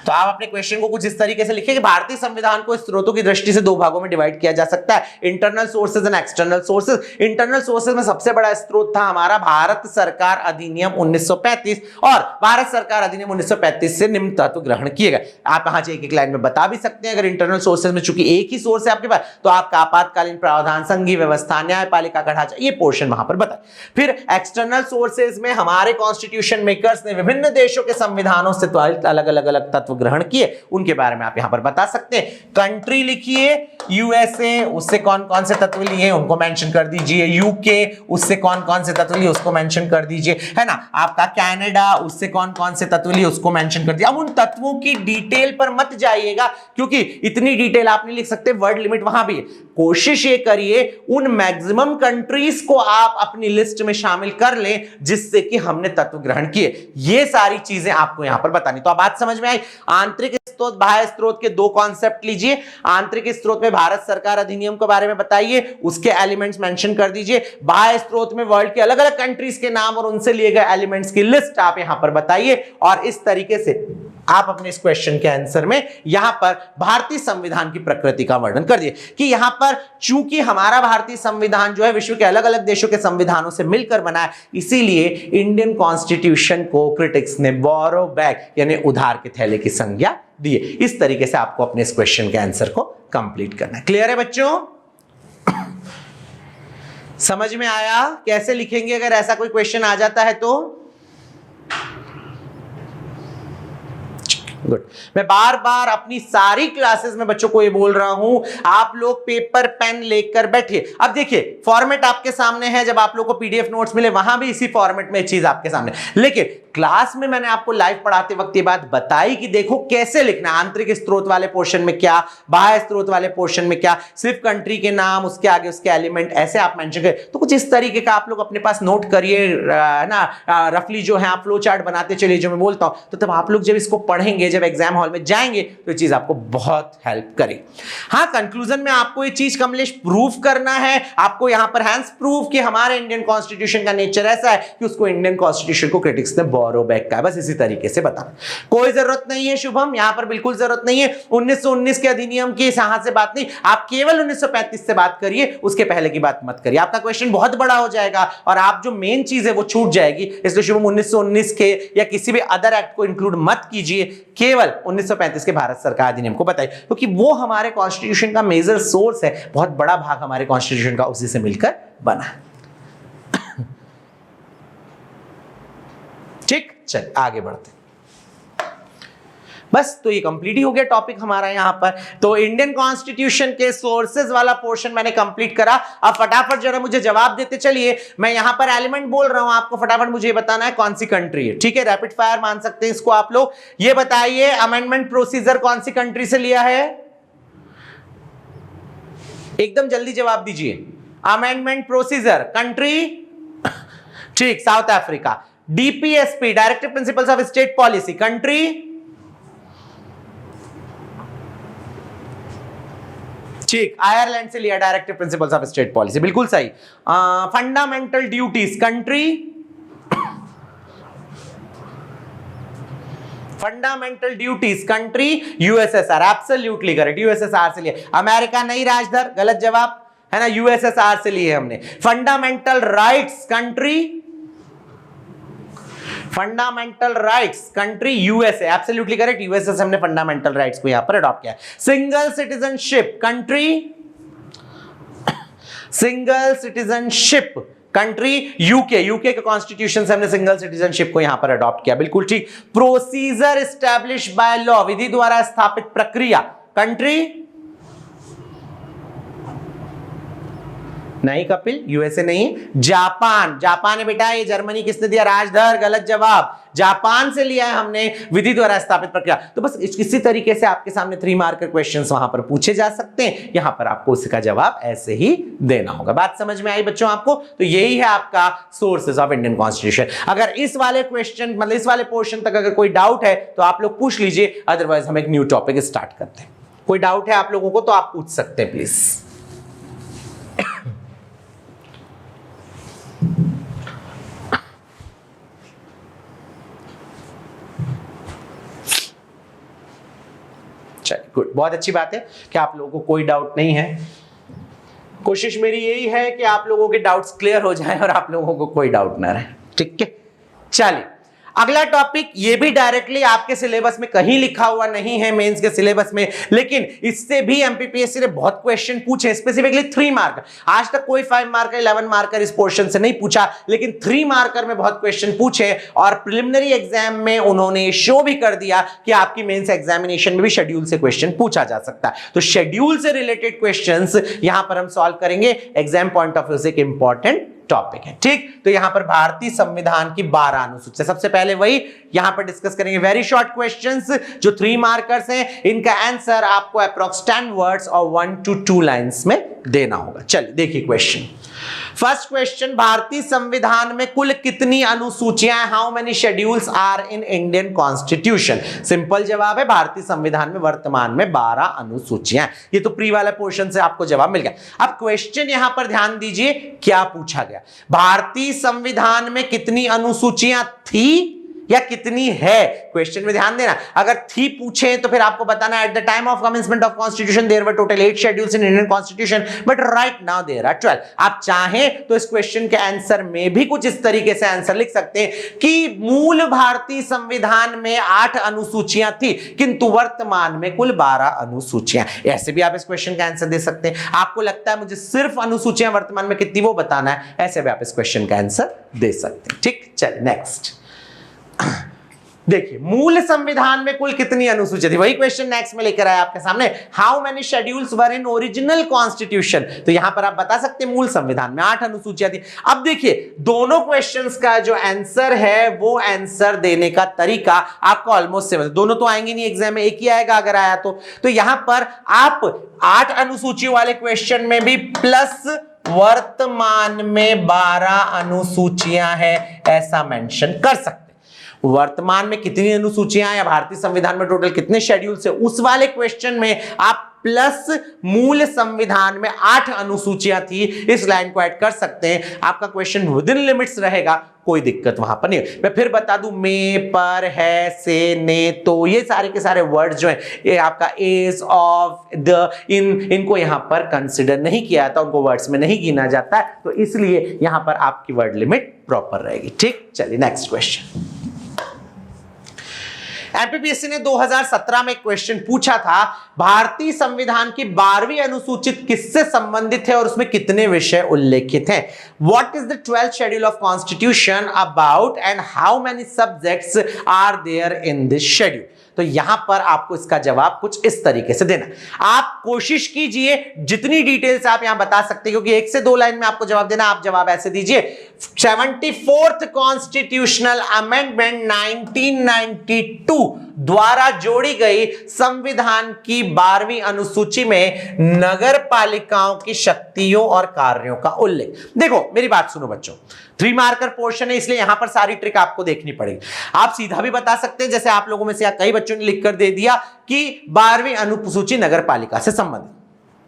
तो आप अपने क्वेश्चन को कुछ इस तरीके से लिखिए कि भारतीय संविधान को स्रोतों की दृष्टि से दो भागों में डिवाइड किया जा सकता है, internal sources and external sources. Internal sources में सबसे बड़ा स्रोत था हमारा भारत सरकार अधिनियम 1935 और भारत सरकार अधिनियम 1935 से निम्न तत्व ग्रहण किए गए। आप यहां से एक एक लाइन में बता भी सकते हैं। अगर इंटरनल सोर्सेज में चूंकि एक ही सोर्स है आपके पास, तो आपका आपातकालीन प्रावधान, संघीय व्यवस्था, न्यायपालिका का ढांचा, ये पोर्शन वहां पर बताए। फिर एक्सटर्नल सोर्सेज में हमारे कॉन्स्टिट्यूशन मेकर्स ने विभिन्न देशों के संविधानों से अलग अलग तत्व ग्रहण किए, उनके बारे में आप यहां पर बता सकते हैं। कंट्री लिखिए, यूएसए, उससे कौन कौन से तत्व लिए उनको मेंशन कर दीजिए। यूके, उससे कौन कौन से तत्व लिए उसको मेंशन कर दीजिए, है ना। आपका कनाडा, उससे कौन कौन से तत्व लिए उसको मेंशन कर दिया। अब उन तत्वों की डिटेल पर मत जाइएगा, क्योंकि इतनी डिटेल आप नहीं लिख सकते, वर्ड लिमिट वहां भी है। कोशिश ये करिए उन मैक्सिमम कंट्रीज को आप अपनी लिस्ट में शामिल कर लें जिससे कि हमने तत्व ग्रहण किए। ये सारी चीजें आपको यहां पर बतानी। तो अब बात समझ में आई। आंतरिक स्रोत, बाह्य स्रोत के दो कॉन्सेप्ट लीजिए। आंतरिक स्रोत में भारत सरकार अधिनियम के बारे में बताइए, उसके एलिमेंट्स मेंशन कर दीजिए। बाह्य स्रोत में वर्ल्ड के अलग अलग कंट्रीज के नाम और उनसे लिए गए एलिमेंट्स की लिस्ट आप यहां पर बताइए। और इस तरीके से आप अपने इस क्वेश्चन के आंसर में यहां पर भारतीय संविधान की प्रकृति का वर्णन कर दिए कि यहां पर चूंकि हमारा भारतीय संविधान जो है विश्व के अलग अलग देशों के संविधानों से मिलकर बना है, इसीलिए इंडियन कॉन्स्टिट्यूशन को क्रिटिक्स ने बोरो बैक यानी उधार के थैले की संज्ञा दी है। इस तरीके से आपको अपने इस क्वेश्चन के आंसर को कंप्लीट करना है। क्लियर है बच्चों? समझ में आया कैसे लिखेंगे अगर ऐसा कोई क्वेश्चन आ जाता है तो? गुड। मैं बार बार अपनी सारी क्लासेस में बच्चों को ये बोल रहा हूं, आप लोग पेपर पेन लेकर बैठिए। अब देखिए फॉर्मेट आपके सामने है, जब आप लोग को पीडीएफ नोट्स मिले वहां भी इसी फॉर्मेट में चीज आपके सामने, लेकिन क्लास में मैंने आपको लाइव पढ़ाते वक्त ये बात बताई कि देखो कैसे लिखना। आंतरिक स्रोत वाले पोर्शन में क्या, बाह्य स्रोत वाले पोर्शन में क्या, सिर्फ कंट्री के नाम, उसके आगे उसके एलिमेंट, ऐसे आप मेंशन करें। तो कुछ इस तरीके का आप लोग अपने पास नोट करिए ना, रफली जो है आप फ्लो चार्ट बनाते चलिए जो मैं बोलता हूं। तो तब आप लोग जब इसको पढ़ेंगे, जब एग्जाम हॉल में जाएंगे, तो ये चीज आपको बहुत हेल्प करे। हाँ, कंक्लूजन में आपको ये चीज कमलेश प्रूफ करना है, आपको यहां पर हैंस प्रूफ कि हमारे इंडियन कॉन्स्टिट्यूशन का नेचर ऐसा है कि उसको इंडियन कॉन्स्टिट्यूशन को क्रिटिक्स ने बोरो बैक का, बस इसी तरीके से बताना। कोई जरूरत नहीं है शुभम, यहां पर बिल्कुल जरूरत नहीं है 1919 के अधिनियम की यहां से बात नहीं, आप केवल 1935 से बात करिए, उसके पहले की बात मत करिए। आपका क्वेश्चन बहुत बड़ा हो जाएगा और आप जो मेन चीज है वो छूट जाएगी। इसलिए शुभम 1919 के या किसी भी अदर एक्ट को इंक्लूड मत कीजिए, केवल 1935 के भारत सरकार अधिनियम को बताइए, क्योंकि वो हमारे कॉन्स्टिट्यूशन का मेजर सोर्स है। बहुत बड़ा भाग हमारे कॉन्स्टिट्यूशन का उसी से मिलकर बना है। ठीक, चल आगे बढ़ते। बस तो ये कंप्लीट ही हो गया टॉपिक हमारा यहां पर। तो इंडियन कॉन्स्टिट्यूशन के सोर्सेज वाला पोर्शन मैंने कंप्लीट करा। अब फटाफट जरा मुझे जवाब देते चलिए। मैं यहां पर एलिमेंट बोल रहा हूं, आपको फटाफट मुझे बताना है कौन सी कंट्री है। ठीक है, रैपिड फायर मान सकते हैं इसको आप लोग। ये बताइए अमेंडमेंट प्रोसीजर कौन सी कंट्री से लिया है? एकदम जल्दी जवाब दीजिए। अमेंडमेंट प्रोसीजर कंट्री, ठीक, south Africa. DPSP directive principles of state policy country, ठीक, आयरलैंड से लिया directive principles of state policy, बिल्कुल सही। Fundamental duties country, fundamental duties country USSR, absolutely correct, USSR से लिया। अमेरिका नहीं राजधर, गलत जवाब है ना, यूएसएसआर से लिए हमने। Fundamental rights country, fundamental rights country USA, absolutely correct, USA से हमने फंडामेंटल राइट्स को यहां पर अडॉप्ट किया। Single citizenship country, single citizenship country UK, UK के कॉन्स्टिट्यूशन से हमने सिंगल सिटीजनशिप को यहां पर अडॉप्ट किया, बिल्कुल ठीक। प्रोसीजर एस्टैब्लिश बाय लॉ, विधि द्वारा स्थापित प्रक्रिया कंट्री, नहीं कपिल, यूएसए नहीं, जापान। जापान है बेटा, ये जर्मनी किसने दिया? राजधर, गलत जवाब। जापान से लिया है हमने, विधि द्वारा स्थापित प्रक्रिया। तो बस इसी तरीके से आपके सामने 3 मार्कर क्वेश्चंस वहां पर पूछे जा सकते हैं, यहां पर आपको उसका जवाब ऐसे ही देना होगा। बात समझ में आई बच्चों आपको? तो यही है आपका सोर्सेज ऑफ इंडियन कॉन्स्टिट्यूशन। अगर इस वाले क्वेश्चन मतलब इस वाले पोर्शन तक अगर कोई डाउट है तो आप लोग पूछ लीजिए, अदरवाइज हम एक न्यू टॉपिक स्टार्ट करते हैं। कोई डाउट है आप लोगों को तो आप पूछ सकते हैं प्लीज। चलिए गुड, बहुत अच्छी बात है कि आप लोगों को कोई डाउट नहीं है। कोशिश मेरी यही है कि आप लोगों के डाउट्स क्लियर हो जाएं और आप लोगों को कोई डाउट ना रहे। ठीक है, चलिए अगला टॉपिक, ये भी डायरेक्टली आपके सिलेबस में कहीं लिखा हुआ नहीं है मेंस के सिलेबस में, लेकिन इससे भी एमपीपीएससी ने बहुत क्वेश्चन पूछे, स्पेसिफिकली 3 मार्कर। आज तक कोई 5 मार्कर 11 मार्कर इस पोर्शन से नहीं पूछा, लेकिन 3 मार्कर में बहुत क्वेश्चन पूछे और प्रिलिमिनरी एग्जाम में उन्होंने शो भी कर दिया कि आपकी मेंस एग्जामिनेशन में भी शेड्यूल से क्वेश्चन पूछा जा सकता है। तो शेड्यूल से रिलेटेड क्वेश्चंस यहां पर हम सॉल्व करेंगे, एग्जाम पॉइंट ऑफ व्यू से एक इंपॉर्टेंट टॉपिक है। ठीक, तो यहां पर भारतीय संविधान की 12 अनुसूचियां, सबसे पहले वही यहां पर डिस्कस करेंगे। वेरी शॉर्ट क्वेश्चंस जो 3 मार्कर्स हैं, इनका आंसर आपको अप्रॉक्स 10 वर्ड्स और 1 to 2 लाइंस में देना होगा। चलिए देखिए क्वेश्चन। फर्स्ट क्वेश्चन, भारतीय संविधान में कुल कितनी अनुसूचियां, how many schedules are in Indian constitution? Simple जवाब है, भारतीय संविधान में वर्तमान में 12 अनुसूचियां। ये तो प्री वाला पोर्शन से आपको जवाब मिल गया। अब क्वेश्चन यहां पर ध्यान दीजिए क्या पूछा गया, भारतीय संविधान में कितनी अनुसूचियां थी या कितनी है? क्वेश्चन में ध्यान देना, अगर थी पूछे तो फिर आपको बताना at the time of commencement of constitution there were total 8 schedules in Indian constitution, but right now there are 12। आप चाहें तो इस क्वेश्चन के आंसर में भी कुछ इस तरीके से आंसर लिख सकते हैं कि मूल भारतीय संविधान में 8 अनुसूचियां थी, किंतु वर्तमान में कुल 12 अनुसूचियां। ऐसे भी आप इस क्वेश्चन का आंसर दे सकते हैं। आपको लगता है मुझे सिर्फ अनुसूचियां वर्तमान में कितनी वो बताना है, ऐसे भी आप इस क्वेश्चन का आंसर दे सकते हैं। ठीक, चलिए नेक्स्ट देखिए, मूल संविधान में कुल कितनी अनुसूचियां थी, वही क्वेश्चन नेक्स्ट में लेकर आया आपके सामने। How many schedules were in original constitution? तो यहां पर आप बता सकते हैं मूल संविधान में 8 अनुसूचियां थी। अब देखिए दोनों क्वेश्चंस का जो आंसर है वो आंसर देने का तरीका आपको ऑलमोस्ट सेम है। दोनों तो आएंगे नहीं एग्जाम में, एक ही आएगा अगर आया तो यहां पर आप 8 अनुसूचियों वाले क्वेश्चन में भी प्लस वर्तमान में 12 अनुसूचियां हैं ऐसा मेंशन कर सकते हैं। वर्तमान में कितनी अनुसूचियां या भारतीय संविधान में टोटल कितने शेड्यूल्स है, उस वाले क्वेश्चन में आप प्लस मूल संविधान में 8 अनुसूचियां थी, इस लाइन को ऐड कर सकते हैं। आपका क्वेश्चन विद इन लिमिट्स रहेगा, कोई दिक्कत वहां पर नहीं। मैं फिर बता दूं, में, पर, है, से, ने, तो ये सारे के सारे वर्ड्स जो हैं, ये आपका इज, ऑफ, द, इनको यहां पर कंसिडर नहीं किया जाता, उनको वर्ड्स में नहीं गिना जाता है, तो इसलिए यहां पर आपकी वर्ड लिमिट प्रॉपर रहेगी। ठीक, चलिए नेक्स्ट क्वेश्चन। एमपीपीएससी ने 2017 में क्वेश्चन पूछा था, भारतीय संविधान की 12वीं अनुसूचित किससे संबंधित है और उसमें कितने विषय उल्लेखित हैं? What is the 12th schedule of constitution about and how many subjects are there in this schedule? तो यहां पर आपको इसका जवाब कुछ इस तरीके से देना। आप कोशिश कीजिए जितनी डिटेल्स आप यहां बता सकते हैं, क्योंकि 1 से 2 लाइन में आपको जवाब देना। आप जवाब ऐसे दीजिए, 74th कॉन्स्टिट्यूशनल अमेंडमेंट 1992 द्वारा जोड़ी गई संविधान की 12वीं अनुसूची में नगर पालिकाओं की शक्तियों और कार्यों का उल्लेख। देखो मेरी बात सुनो बच्चों, 3 मार्कर पोर्शन है इसलिए यहां पर सारी ट्रिक आपको देखनी पड़ेगी। आप सीधा भी बता सकते हैं, जैसे आप लोगों में से कई बच्चों ने लिखकर दे दिया कि 12वीं अनुसूची नगर पालिका से संबंधित।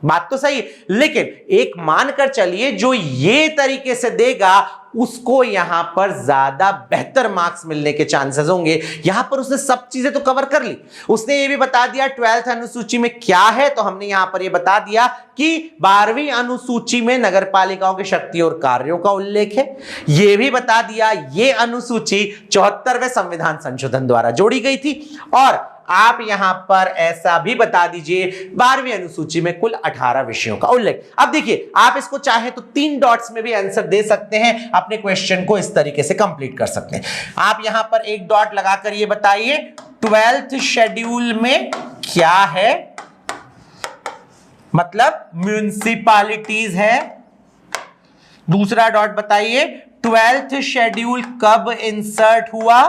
बात तो सही, लेकिन एक मानकर चलिए जो ये तरीके से देगा उसको यहां पर ज्यादा बेहतर मार्क्स मिलने के चांसेस होंगे। यहां पर उसने सब चीजें तो कवर कर ली, उसने ये भी बता दिया 12th अनुसूची में क्या है, तो हमने यहां पर ये बता दिया कि 12वीं अनुसूची में नगर पालिकाओं की शक्ति और कार्यों का उल्लेख है। ये भी बता दिया ये अनुसूची 74वें संविधान संशोधन द्वारा जोड़ी गई थी, और आप यहां पर ऐसा भी बता दीजिए 12वीं अनुसूची में कुल 18 विषयों का उल्लेख। अब देखिए आप इसको चाहे तो 3 डॉट्स में भी आंसर दे सकते हैं, अपने क्वेश्चन को इस तरीके से कंप्लीट कर सकते हैं। आप यहां पर एक डॉट लगाकर ये बताइए 12th शेड्यूल में क्या है, मतलब म्युनिसिपैलिटीज है, दूसरा डॉट बताइए 12th शेड्यूल कब इंसर्ट हुआ?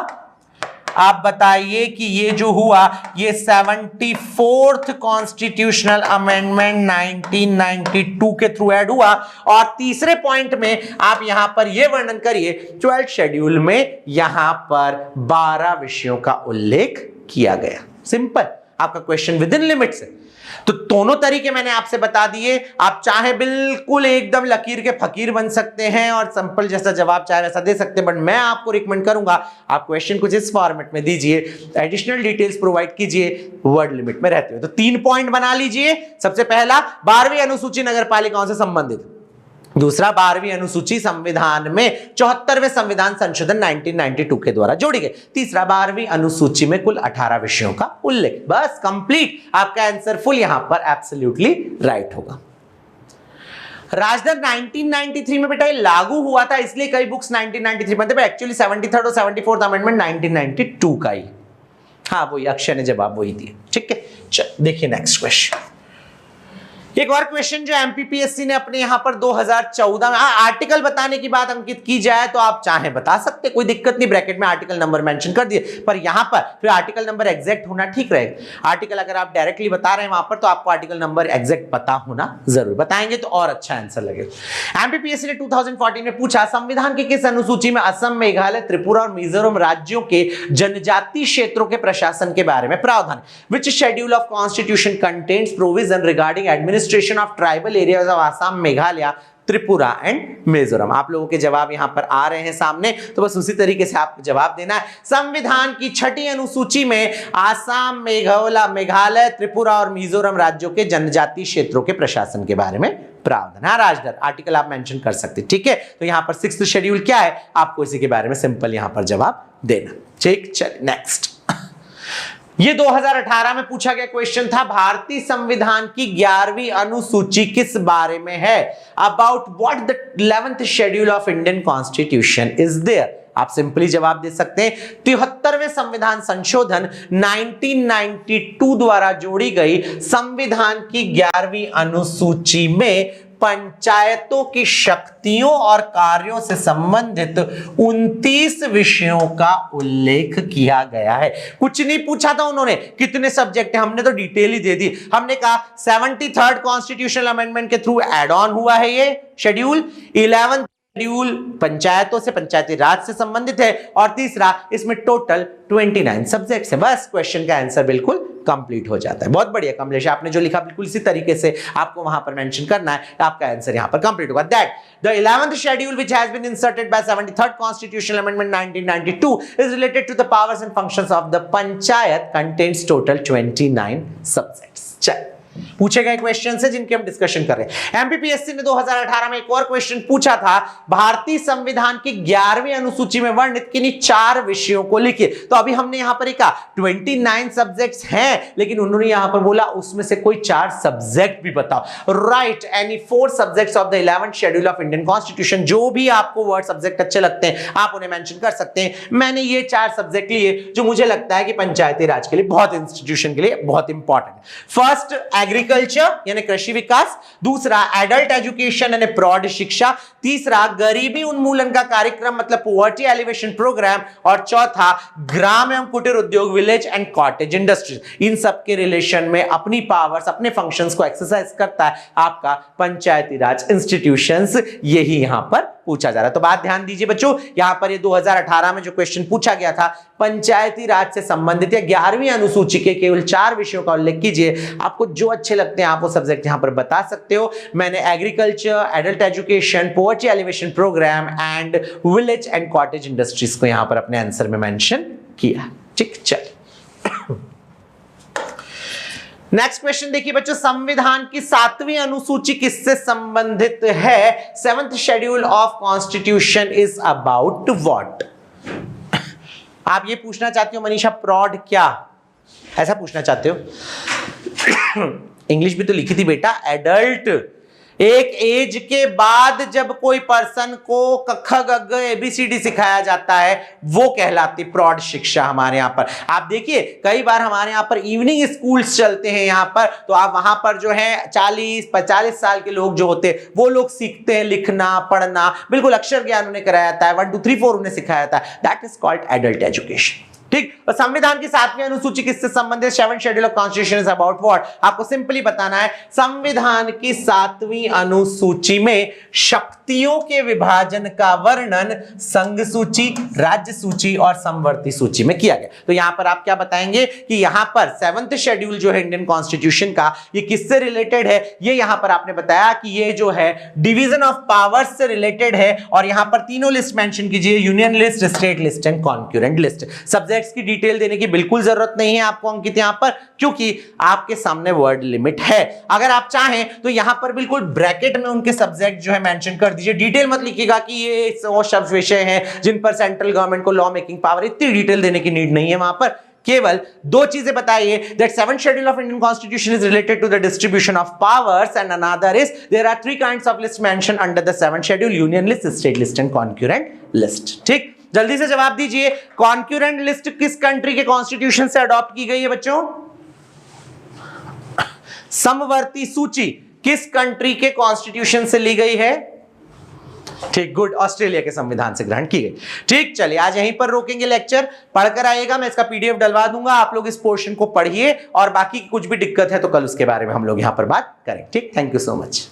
आप बताइए कि ये जो हुआ ये 74th कॉन्स्टिट्यूशनल अमेंडमेंट 1992 के थ्रू ऐड हुआ। और तीसरे पॉइंट में आप यहां पर ये वर्णन करिए 12th शेड्यूल में यहां पर 12 विषयों का उल्लेख किया गया। सिंपल, आपका क्वेश्चन विद इन लिमिट्स है। तो दोनों तरीके मैंने आपसे बता दिए। आप चाहे बिल्कुल एकदम लकीर के फकीर बन सकते हैं और सिंपल जैसा जवाब चाहे वैसा दे सकते हैं, बट मैं आपको रिकमेंड करूंगा आप क्वेश्चन कुछ इस फॉर्मेट में दीजिए, एडिशनल डिटेल्स प्रोवाइड कीजिए वर्ड लिमिट में रहते हुए। तो 3 पॉइंट बना लीजिए। सबसे पहला 12वीं अनुसूची नगर पालिकाओं से संबंधित, दूसरा 12वीं अनुसूची संविधान में 74वें संविधान संशोधन 1992 के द्वारा जोड़ी गई, तीसरा 12वीं अनुसूची में कुल 18 विषयों का उल्लेख। बस कंप्लीट, आपका आंसर फुल यहां पर एब्सोल्युटली राइट होगा। राजदर 1993 में बेटा लागू हुआ था, इसलिए कई बुक्स 1993 में थे, एक्चुअली 73rd और 74th अमेंडमेंट 1992 का ही। हाँ वही अक्षय ने जवाब वही दिया। ठीक है, चल देखिए नेक्स्ट क्वेश्चन। एक और क्वेश्चन जो एमपीपीएससी ने अपने यहां पर 2014 में आर्टिकल बताने की बात अंकित की जाए तो आप चाहें बता सकते, कोई दिक्कत नहीं, ब्रैकेट में आर्टिकल नंबर मेंशन कर दिए, पर यहां पर फिर आर्टिकल नंबर एग्जैक्ट होना ठीक रहेगा। आर्टिकल अगर आप डायरेक्टली बता रहे हैं वहां पर तो आपको आर्टिकल नंबर एग्जैक्ट पता होना जरूर, बताएंगे तो और अच्छा आंसर लगेगा। एमपीपीएससी ने 2014 में पूछा संविधान की किस अनुसूची में असम, मेघालय, त्रिपुरा और मिजोरम राज्यों के जनजातीय क्षेत्रों के प्रशासन के बारे में प्रावधान? Which schedule of constitution contains provision regarding administration of tribal areas of Assam, Meghalaya, Tripura and Mizoram? आप लोगों के जवाब यहां पर आ रहे हैं सामने, तो बस उसी तरीके से आपको जवाब देना है। संविधान की 6ठी अनुसूची में आसाम, मेघालय, त्रिपुरा और मिजोरम राज्यों के जनजातीय क्षेत्रों के प्रशासन के बारे में प्रावधान। हाँ राजदर, आर्टिकल आप मेंशन कर सकते, ठीक है। तो यहां पर 6th शेड्यूल क्या है, आपको इसी के बारे में सिंपल यहां पर जवाब देना। ठीक, चल नेक्स्ट। ये 2018 में पूछा गया क्वेश्चन था, भारतीय संविधान की 11वीं अनुसूची किस बारे में है? About what the 11th schedule of Indian constitution is there? आप सिंपली जवाब दे सकते हैं 73वें संविधान संशोधन 1992 द्वारा जोड़ी गई संविधान की 11वीं अनुसूची में पंचायतों की शक्तियों और कार्यों से संबंधित 29 विषयों का उल्लेख किया गया है। कुछ नहीं पूछा था उन्होंने कितने सब्जेक्ट है, हमने तो डिटेल ही दे दी। हमने कहा 73rd कॉन्स्टिट्यूशनल अमेंडमेंट के थ्रू एड ऑन हुआ है ये शेड्यूल, 11th शेड्यूल पंचायतों से, पंचायती राज से संबंधित है, और तीसरा इसमें टोटल 29 सब्जेक्ट्स है। बस क्वेश्चन का आंसर बिल्कुल कंप्लीट हो जाता है। बहुत बढ़िया कमलेश, आपने जो लिखा बिल्कुल इसी तरीके से आपको वहां पर मेंशन करना है, आपका आंसर यहां पर कंप्लीट होगा। That the 11th schedule which has been inserted by 73rd constitutional amendment 1992 is related to the powers and functions of the panchayat contains total 29 subjects. चल पूछे गए क्वेश्चन से जिनके हम डिस्कशन कर रहे हैं। एमपीपीएससी ने 2018 में एक और क्वेश्चन पूछा था, भारतीय संविधान की 11वीं अनुसूची में वर्णित किन्हीं 4 विषयों को लिखिए। तो अभी हमने यहां पर कहा 29 सब्जेक्ट्स हैं, लेकिन उन्होंने यहां पर बोला उसमें से कोई 4 सब्जेक्ट भी बताओ। Right any 4 subjects of the 11th schedule of Indian constitution. जो भी आपको वर्ड सब्जेक्ट अच्छे लगते हैं आप उन्हें मेंशन कर सकते हैं। मैंने ये 4 सब्जेक्ट लिए जो मुझे लगता है कि पंचायती राज के लिए, बहुत इंस्टीट्यूशन के लिए बहुत इंपॉर्टेंट है। फर्स्ट एग्रीकल्चर यानी कृषि विकास, दूसरा एडल्ट एजुकेशन यानी प्रौढ़ शिक्षा, तीसरा गरीबी उन्मूलन का कार्यक्रम मतलब पॉवर्टी एलिवेशन प्रोग्राम, और चौथा ग्राम एवं कुटीर उद्योग विलेज एंड कॉटेज इंडस्ट्रीज। इन सब के रिलेशन में अपनी पावर्स, अपने फंक्शंस को एक्सरसाइज करता है आपका पंचायती राज इंस्टीट्यूशंस, यही यहां पर पूछा जा रहा है। तो बात ध्यान दीजिए बच्चों, यहां पर ये 2018 में जो क्वेश्चन पूछा गया था पंचायती राज से संबंधित या 11वीं अनुसूची के केवल 4 विषयों का उल्लेख कीजिए। आपको जो अच्छे लगते हैं आप वो सब्जेक्ट यहां पर बता सकते हो। मैंने agriculture, adult education, poverty elevation programme and village and cottage industries को यहां पर अपने आंसर में मेंशन किया। ठीक, चल नेक्स्ट क्वेश्चन देखिए बच्चों, संविधान की 7वीं अनुसूची किससे संबंधित है? 7th schedule of constitution is about what? आप ये पूछना चाहते हो मनीषा प्रौढ़ क्या, ऐसा पूछना चाहते हो? इंग्लिश भी तो लिखी थी बेटा, एडल्ट एक एज के बाद जब कोई पर्सन को क ख ग घ ABCD सिखाया जाता है वो कहलाती प्रौढ़ शिक्षा हमारे यहाँ पर। आप देखिए कई बार हमारे यहाँ पर इवनिंग स्कूल्स चलते हैं यहाँ पर, तो आप वहां पर जो है 40-45 साल के लोग जो होते हैं वो लोग सीखते हैं लिखना पढ़ना, बिल्कुल अक्षर ज्ञान उन्हें कराया जाता है, 1 2 3 4 उन्हें सिखाया जाता है। That is called adult education. ठीक। और संविधान की 7वीं अनुसूची किससे संबंधित? 7th schedule of constitution is about what? आपको सिंपली बताना है संविधान की 7वीं अनुसूची में शक्तियों के विभाजन का वर्णन संघ सूची, राज्य सूची और समवर्ती सूची में किया गया। तो यहां पर आप क्या बताएंगे कि यहां पर 7th शेड्यूल जो है इंडियन कॉन्स्टिट्यूशन का, ये किससे रिलेटेड है? ये यहां पर आपने बताया कि ये जो है डिवीजन ऑफ पावर्स से रिलेटेड है। और यहां पर तीनों लिस्ट मेंशन कीजिए, union list, state list and concurrent list. Subject की डिटेल देने की बिल्कुल जरूरत नहीं है आपको अंकित यहां पर, क्योंकि आपके सामने वर्ड लिमिट है। अगर आप चाहें तो यहां पर बिल्कुल ब्रैकेट में उनके सब्जेक्ट जो है मेंशन कर दीजिए। डिटेल मत लिखिएगा कि ये वो सब विषय हैं जिन पर सेंट्रल गवर्नमेंट को लॉ मेकिंग पावर, इतनी डिटेल देने की नीड नहीं है वहां पर। केवल 2 चीजें बताइए, that 7th schedule of Indian Constitution is related to the distribution of powers and another is there are 3 kinds of lists mentioned under the 7th schedule: union list, state list and concurrent list। ठीक, जल्दी से जवाब दीजिए, concurrent list किस country के constitution से adopt की गई है बच्चों? समवर्ती सूची किस कंट्री के कॉन्स्टिट्यूशन से ली गई है? ठीक, गुड, ऑस्ट्रेलिया के संविधान से ग्रहण की गई। ठीक, चलिए आज यहीं पर रोकेंगे लेक्चर, पढ़कर आइएगा, मैं इसका PDF डलवा दूंगा, आप लोग इस पोर्शन को पढ़िए और बाकी कुछ भी दिक्कत है तो कल उसके बारे में हम लोग यहां पर बात करें। ठीक, थैंक यू सो मच।